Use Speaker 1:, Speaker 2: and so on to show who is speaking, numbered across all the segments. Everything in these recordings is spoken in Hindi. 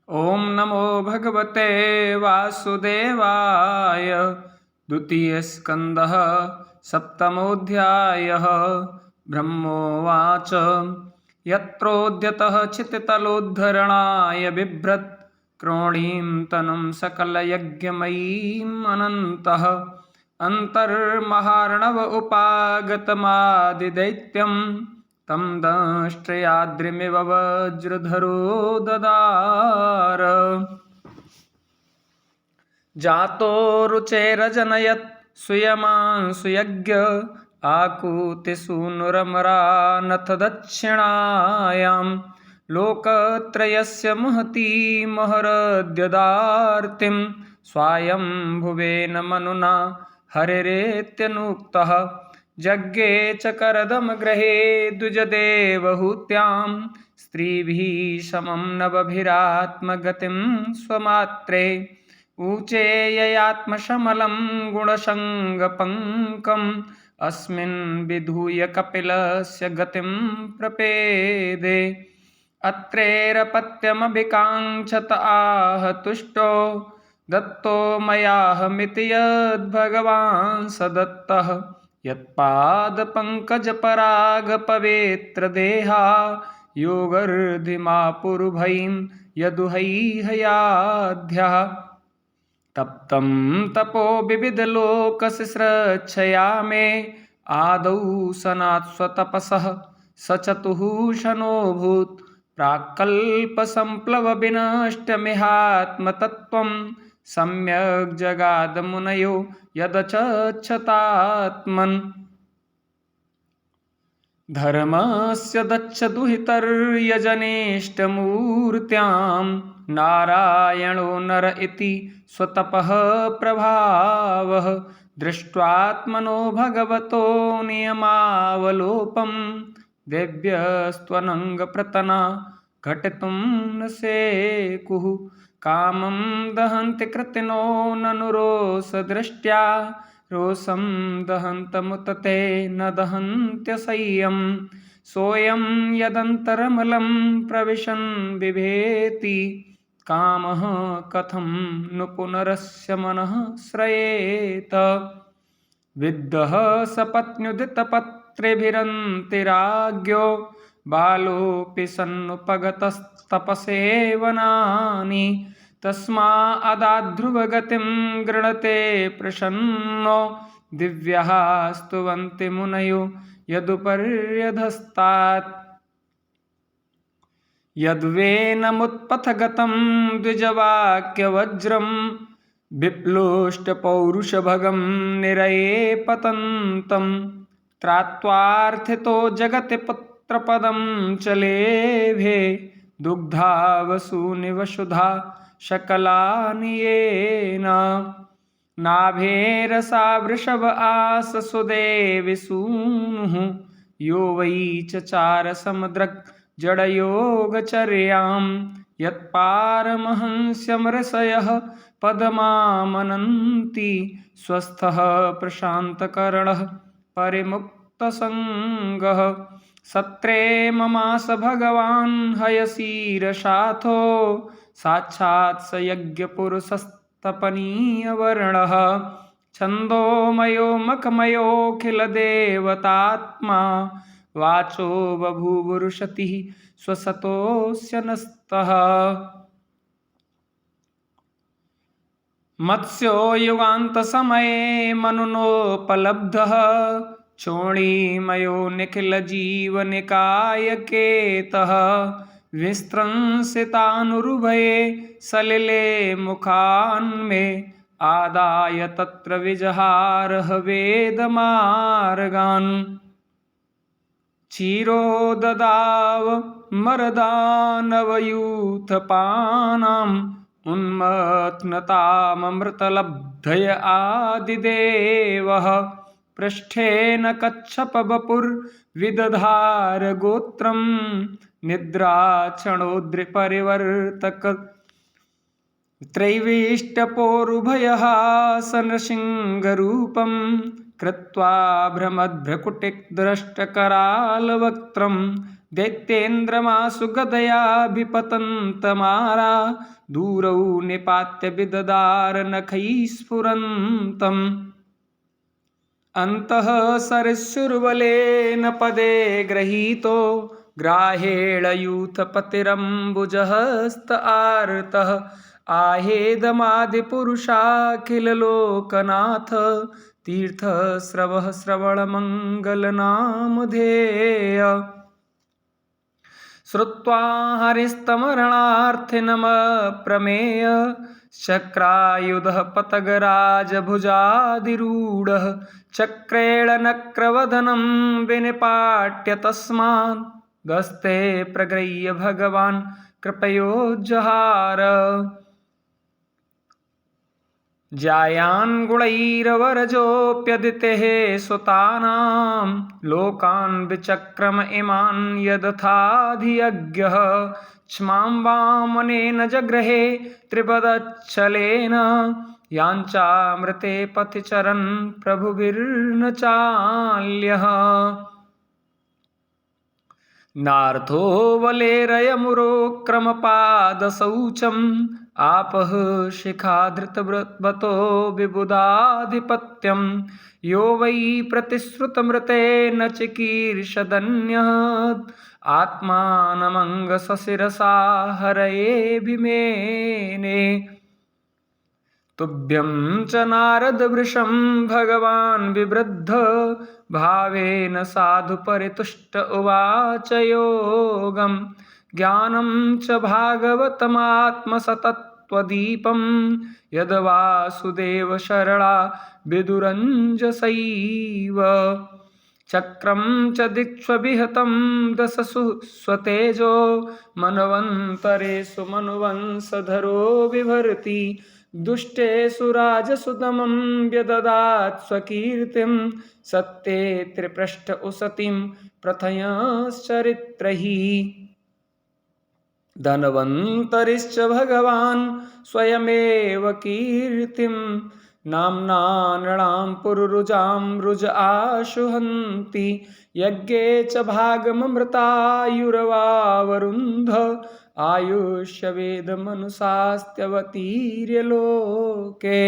Speaker 1: ॐ नमो भगवते वासुदेवाय। द्वितीयस्कन्धः सप्तमोऽध्यायः। ब्रह्मोवाच यत्रोद्यतः चित्तलोद्धरणाय बिभ्रत् क्रोणीं तनुं सकलयज्ञमयीम् अनन्तः अन्तर्महार्णव उपागतमादिदैत्यं तं दंष्ट्रयाद्रिमिव वज्रधरो ददार। जातो रुचेरजनयत् सुयमांसुयज्ञ आकूतिसूनुरमरानथ दक्षिणायां लोकत्रयस्य महती महरद्यदार्तिं स्वायम्भुवेन मनुना हरिरेत्यनुक्तः यज्ञे च करदमग्रहे द्विजदेवहूत्यां स्त्रीभिः समं नवभिरात्मगतिं स्वमात्रे ऊचे ययात्मशमलं गुणसङ्गपङ्कम् अस्मिन् विधूय कपिलस्य गतिं प्रपेदे अत्रैरपत्यमभिकाङ्क्षत आह तुष्टो दत्तो मयाहमिति यद्भगवान् स दत्तः यत्पादपङ्कजपरागपवित्रदेहा योगर्धिमा पुरुभैं यदुहैहयाध्याः तप्तं तपो विविधलोकसृच्छया मे आदौ सनात्स्वतपसः स चतुःशनोऽभूत् प्राक्कल्पसम्प्लवविनष्टमिहात्मतत्त्वं सम्यग् जगादमुनयो यदचच्छतात्मन् धर्मस्य दच्छदुहितर्यजनेष्टमूर्त्यां नारायणो नर इति स्वतपः प्रभावः दृष्ट्वात्मनो भगवतो नियमावलोपं दिव्यस्त्वनङ्गप्रतना घटितुं न सेकुः कामं दहन्ति कृतिनो ननु रोषदृष्ट्या रोषं दहन्तमुत ते न दहन्त्यसह्यं सोऽयं यदन्तरमलं प्रविशन् बिभेति कामः कथं नु पुनरस्य मनः श्रयेत विद्धः सपत्न्युदितपत्रेभिरन्तिराज्ञो बालोऽपि सन्नुपगतस्तपसेवनानि तस्मादाध्रुवगतिं गृणते प्रसन्नो दिव्याः स्तुवन्ति मुनयो यदुपर्यधस्तात् यद्वेनमुत्पथगतं द्विजवाक्यवज्रं बिप्लोष्टपौरुषभगं निरये पतन्तं त्रात्वार्थितो जगति पुत्रपदं च लेभे दुग्धा वसूनिवसुधा शकलानि येन नाभेरसा वृषभ आससुदेवि सूनुः यो वै चचार समुद्रक् जडयोगचर्यां यत्पारमहंस्यमृषयः पदमामनन्ति स्वस्थः प्रशान्तकरणः परिमुक्तसङ्गः सत्रे ममास भगवान् हयसीरशाथो साक्षात् स यज्ञपुरुषस्तपनीयवर्णः छन्दोमयो मखमयोऽखिलदेवतात्मा वाचो बभूवुरुषतिः स्वसतोऽस्य नस्तः मत्स्यो युगान्तसमये मनुनोपलब्धः चोणीमयो निखिलजीवनिकायकेतः विस्त्रंसितानुरुभये सलिले मुखान्मे आदाय तत्र विजहारः वेदमार्गान् क्षीरोददाव मरदानवयूथपानाम् उन्मत्नताममृतलब्धय आदिदेवः पृष्ठेन कच्छपवपुर्विदधार गोत्रं निद्राक्षणोद्रिपरिवर्तक त्रैवेष्टपोरुभयहासनसिंहरूपं कृत्वा भ्रमद्भ्रकुटिद्रष्टकरालवक्त्रं दैत्येन्द्रमासु गदयाभिपतन्तमारा दूरौ निपात्य विददार नखैः स्फुरन्तम् अन्तः सरस्सुर्बलेन पदे गृहीतो ग्राहेण यूथपतिरम्बुजहस्त आर्तः आहेदमादिपुरुषाखिललोकनाथ तीर्थस्रवः श्रवणमङ्गलनामधेय श्रुत्वा हरिस्तमरणार्थिनमप्रमेय चक्रायुधः पतगराजभुजादिरूढः चक्रेण नक्रवदनं विनिपाट्य तस्मात् गस्ते प्रगृह्य भगवान् कृपयोज्जहार जायान् गुणैरवरजोऽप्यदितेः सुतानां लोकान् विचक्रम इमान् यदथाधियज्ञः क्ष्मां वामनेन जगृहे त्रिपदच्छलेन याञ्चामृते पथि चरन् प्रभुभिर्न चाल्यः नार्थो वलेरयमुरोक्रमपादशौचम् आपः शिखाधृतव्रतो विबुधाधिपत्यं यो वै प्रतिश्रुतमृतेन चिकीर्षदन्यः आत्मानमङ्गसशिरसा हरयेऽभिमेने तुभ्यं च नारदवृषं भगवान् विवृद्ध भावेन साधु परितुष्ट उवाच योगं ज्ञानं च भागवतमात्मसतत्त्वदीपं यद्वासुदेवशरणा विदुरञ्जसैव चक्रं च दिक्ष्वभिहतं दशसु स्वतेजो मनवन्तरेषु मनुवंशधरो बिभर्ति दुष्टेषु राजसुदमं व्यददात् स्वकीर्तिं सत्ये त्रिपृष्ठ उसतिं प्रथयश्चरित्रैः धन्वन्तरिश्च भगवान् स्वयमेव कीर्तिं नाम्ना नृणां पुरुरुजां रुज आशुहन्ति यज्ञे च भागममृतायुरवावरुन्ध आयुष्यवेदमनुशास्त्यवतीर्य लोके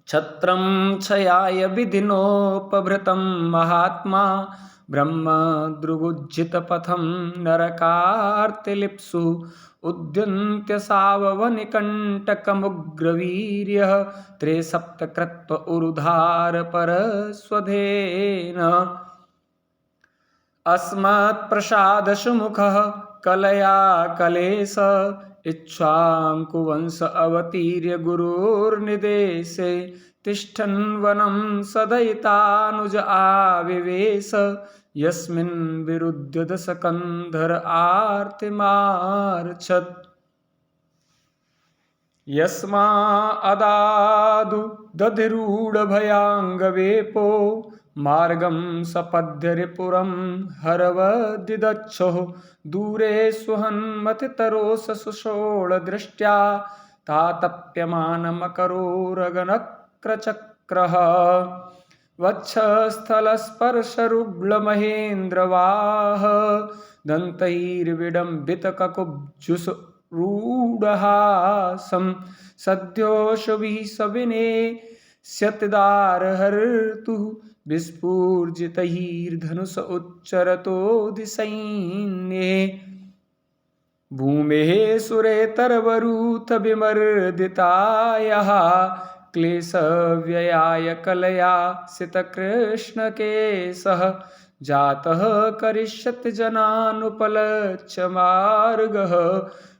Speaker 1: छत्रं क्षयाय विधिनोपभृतं महात्मा ब्रह्मदृगुज्जितपथं नरकार्तिलिप्सु उद्यन्त्य साववनिकण्टकमुग्रवीर्यः त्रिसप्तकृत्व उरुधार परस्वधेन अस्मत्प्रसादसुमुखः कलया कलेश इक्ष्वाकुवंश अवतीर्य गुरोर्निदेशे तिष्ठन् वनं सदयितानुज आविवेश यस्मिन् विरुध्य दशकन्धर आर्तिमार्च्छत् यस्मा अदादु दधिरूढभयाङ्गवेपो मार्गं सपद्यरिपुरं हरवदिदच्छुः दूरे सुहन्मतितरोषसुषोळदृष्ट्या तातप्यमानमकरोरगनक्रचक्रः वक्षस्थलस्पर्शरुग्लमहेन्द्रवाह दन्तैर्विडम्बितककुब्जुषरूढहासं सद्यो शुभिसविने स्यतिदारहर्तुः विस्फूर्जितैर्धनुष उच्चरतो दिसैन्ये भूमेः सुरेतरवरूथ विमर्दितायाः क्लेशव्ययाय कलया सितकृष्णकेशः जातः करिष्यति जनानुपलक्ष्य मार्गः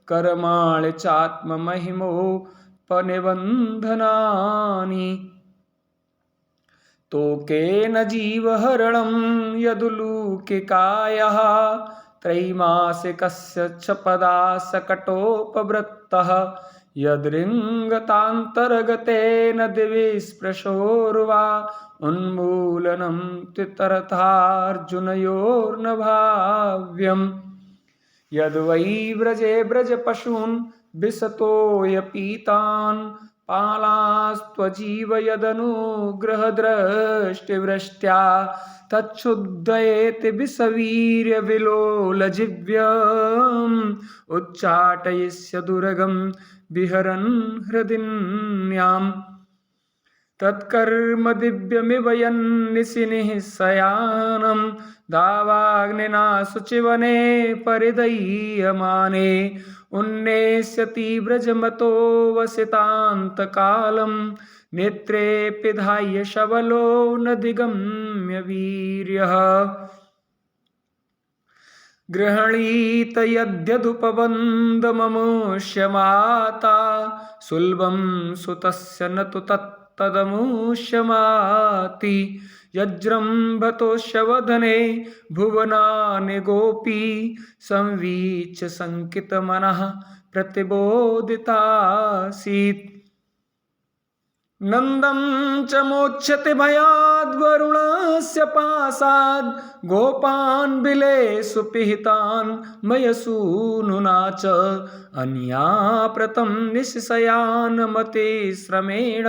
Speaker 1: कर्माणि चात्ममहिमोपनिबन्धनानि तोकेन जीवहरणं यदुलूकिकायः त्रैमासिकस्य च पदासकटोपवृत्तः यदृङ्गतान्तर्गतेन दिवि स्पृशोर्वा उन्मूलनं तितरथार्जुनयोर्न भाव्यम् यद्वै व्रजे व्रजपशून् विशतोऽयपीतान् पालास्त्वजीव यदनुग्रहदृष्टिवृष्ट्या तच्छुद्धयेति विषवीर्यविलोलजिव्यम् उच्चाटयिष्य दुर्गं विहरन् हृदिन्याम् तत्कर्म दिव्यमिव यन्निशिनिः शयानं दावाग्निना शुचिवने परिदह्यमाने उन्नेष्यति व्रजमतो वसितान्तकालं नेत्रे पिधाय शबलो न दिगम्य वीर्यः गृहणीत यद्यदुपबन्धममुष्य माता सुलभं सुतस्य न तु तत्तदमुष्यमाति यज्रम्भतोष्यवदने भुवनानि गोपी संवीच्य शङ्कितमनः प्रतिबोधितासीत् नन्दं च मोच्यते भयाद्वरुणस्य पासाद् गोपान् बिलेषु पिहितान् मयसूनुना च अन्याप्रतं निःशयानमते श्रमेण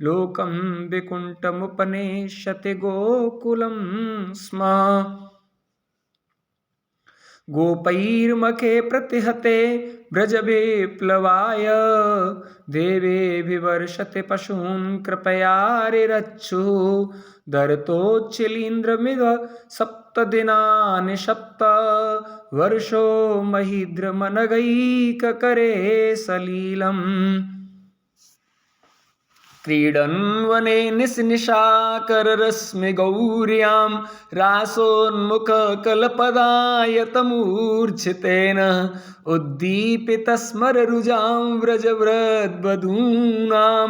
Speaker 1: लोकं विकुण्ठमुपनेष्यते गोकुलं स्म गोपैर्मखे प्रतिहते व्रजविप्लवाय देवेऽभिवर्षते पशून् कृपयारिरच्छुः दर्तोच्चिलीन्द्रमिव सप्तदिनानि सप्त वर्षो महीद्रमनघैककरे सलीलम् क्रीडन् वने निशनिशाकररश्मिगौर्यां रासोन्मुखकलपदायतमूर्च्छितेन उद्दीपितस्मररुजां व्रजवृद्वधूनां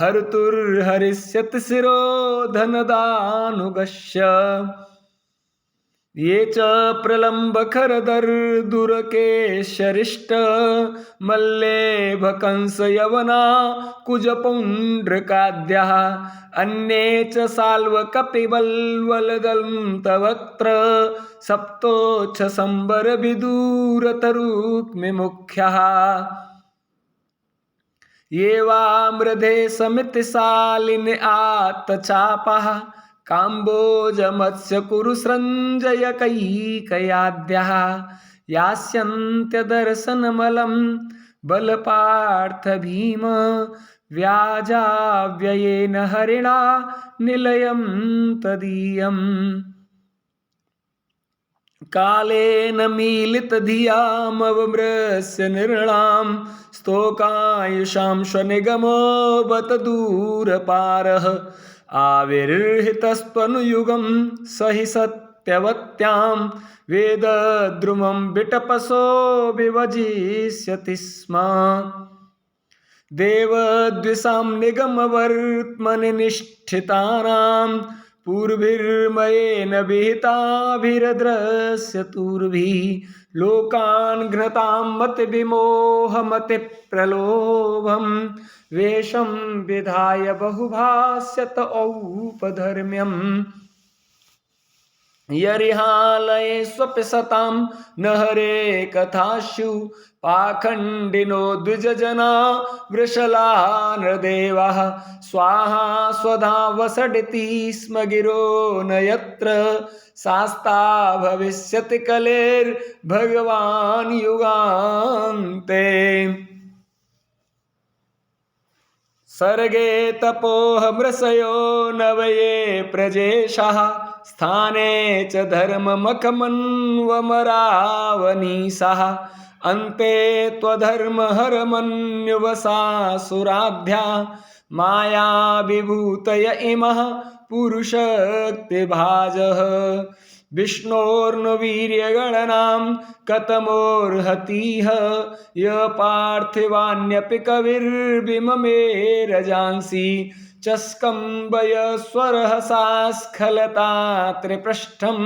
Speaker 1: हर्तुर्हरिष्यति शिरो धनदानुगस्य ये च प्रलम्बखरदर्दुरकेशरिष्ट मल्लेभकंसयवना कुजपौण्ड्रकाद्याः अन्ये च साल्वकपिबल्वलदन्तवक्त्र सप्तोच्छसम्बरविदूरतरुक्मिमुख्याः ये वा मृधे समितिशालिनि आत्तचापाः काम्बोजमत्स्यकुरुसृञ्जयकैकयाद्याः यास्यन्त्यदर्शनमलं बलपार्थभीम व्याजाव्ययेन हरिणा निलयं तदीयम् कालेन मीलितधियामवमृस्य निर्णां स्तोकायुषां स्वनिगमो बत दूरपारः आविर्हितस्त्वनुयुगं सहि सत्यवत्यां वेदद्रुमं विटपसो विभजिष्यति स्म देवद्विषां निगमवर्त्मनि निष्ठितानां पूर्भिर्मयेन विहिताभिरदृश्यतुर्भिः लोकान् घ्नतां मतिविमोहमतिप्रलोभं वेषं विधाय बहुभाष्यत औपधर्म्यम् यरिहालयेष्वपि सतां न हरे कथाशु पाखण्डिनो द्विजजना वृषला नृदेवाः स्वाहा स्वधा वसडिति स्म गिरो न यत्र शास्ता भविष्यति कलेर्भगवान् युगान्ते सर्गे तपोहमृषयो नवये प्रजेशः स्थाने च धर्ममखमन्वमरावनीशः अन्ते त्वधर्महरमन्युवसासुराध्या माया विभूतय इमः पुरुषक्तिभाजः विष्णोर्नुवीर्यगणनां कतमोर्हतिः य पार्थिवान्यपि कविर्विममे रजांसि चस्कम्बयस्वरहसा स्खलता त्रिपृष्ठं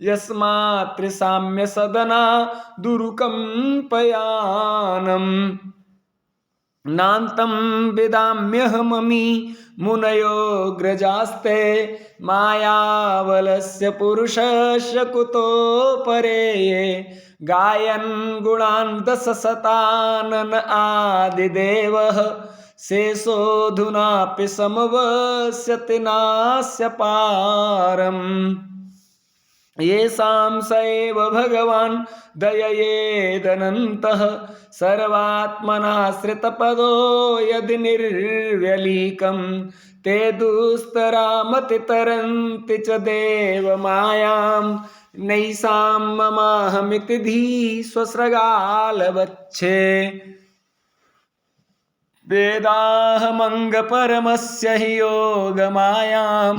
Speaker 1: यस्मात् त्रिसाम्य सदना दुरुकम्पयानम् नान्तं विदाम्यहममी मुनयोऽग्रजास्ते मायावलस्य पुरुषस्य कुतो परेये गायन् गुणान् दशशतानन आदिदेवः शेषोऽधुनापि समवस्यति नास्य पारम् येषां स एव भगवान् दययेदनन्तः सर्वात्मनाश्रितपदो यदि निर्व्यलीकं ते दुस्तरामतितरन्ति च देवमायां नैषां ममाहमिति धीस्वसृगालवच्छे वेदाहमङ्गपरमस्य हि योगमायां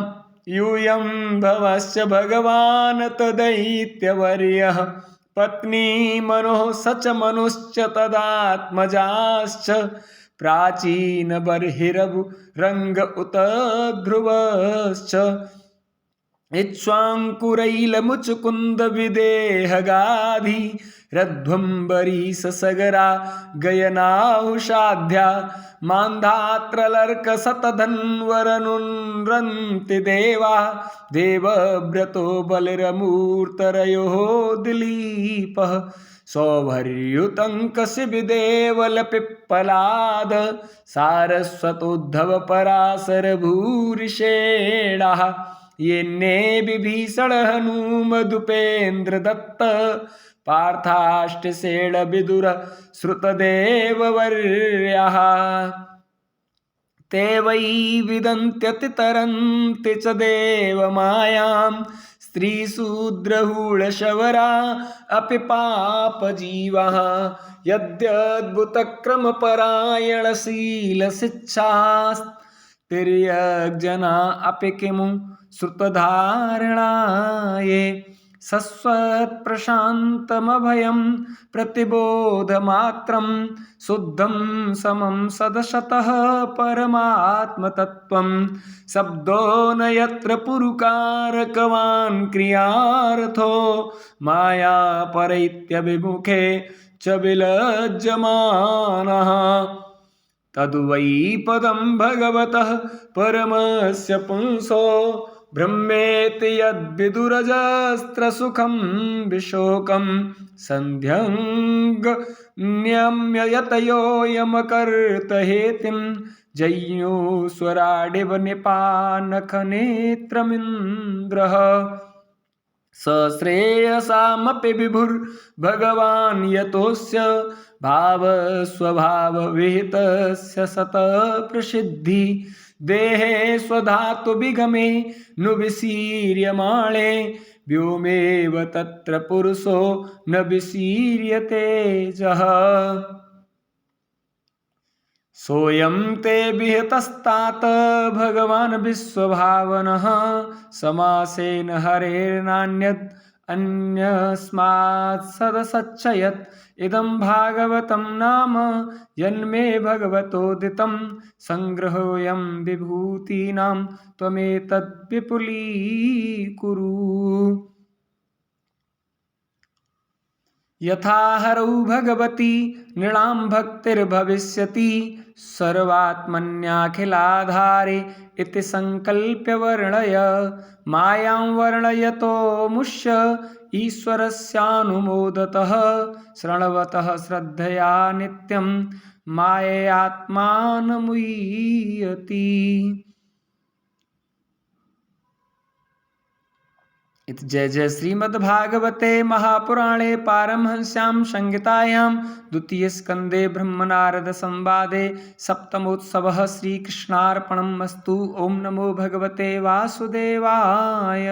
Speaker 1: यूयं भवस्य भगवान् तदैत्यवर्यः पत्नी मनुः स च मनुश्च तदात्मजाश्च प्राचीन बर्हिरभु रंग उत ध्रुवश्च इक्ष्वाकुरैलमुचुकुंद विदेहगाधि रध्वंबरी ससगरा गयनाहुषाध्या मान्धात्रलर्क सतधन्वरनुरन्ति देवा देवव्रतो बलिरमूर्तरयोः दिलीपः सौभर्युतङ्कशिबिदेवलपिप्पलाद सारस्वतोद्धव पराशर भूरिषेणाः येन्ने विभीषण हनूमदुपेन्द्र दत्त पार्थाष्टसेण विदुर श्रुतदेववर्याः ते वै विदन्त्यतितरन्ति च देवमायां स्त्रीशूद्रहूढशवरा अपि पापजीवाः यद्यद्भुतक्रमपरायणशीलशिक्षास्तिर्यग्जना अपि किमु श्रुतधारणाये सस्वत्प्रशान्तमभयं प्रतिबोधमात्रं शुद्धं समं सदशतः परमात्मतत्त्वं शब्दो न यत्र पुरुकारकवान् क्रियार्थो माया परैत्यभिमुखे च विलज्जमानः तद्वै पदं भगवतः परमस्य पुंसो ब्रह्मेति यद्विदुरजस्त्रसुखं विशोकं सन्ध्यङ्गम्य यतयोऽयमकर्तहेतिं जय्यो स्वराडिव निपानखनेत्रमिन्द्रः सश्रेयसामपि विभुर्भगवान् यतोऽस्य भावस्वभावविहितस्य सतप्रसिद्धि देहे स्वधातुविगमे नु विशीर्यमाणे व्योमेव तत्र पुरुषो न विशीर्यते जः सोऽयं ते विहितस्तात भगवान् विश्वभावनः समासेन हरेर्नान्यद् अन्यस्मात् सदसच्चयत् इदं भागवतं नाम यन्मे भगवतोदितं संग्रहोऽयं विभूतीनां त्वमेतद् विपुलीकुरु यथा हरौ भगवती नृणां भक्तिर्भविष्यति सर्वात्मन्याखिलाधारे इति संकल्प्य वर्णय मायां वर्णयतो मुष्य ईश्वरस्यानुमोदतः शृण्वतः श्रद्धया नित्यं माययात्मानमुह्यति। इति जय जय श्रीमद्भागवते महापुराणे पारमहंस्यां संहितायां द्वितीयस्कन्धे ब्रह्मनारद संवादे सप्तमोत्सवः श्रीकृष्णार्पणमस्तु। ओं नमो भगवते वासुदेवाय।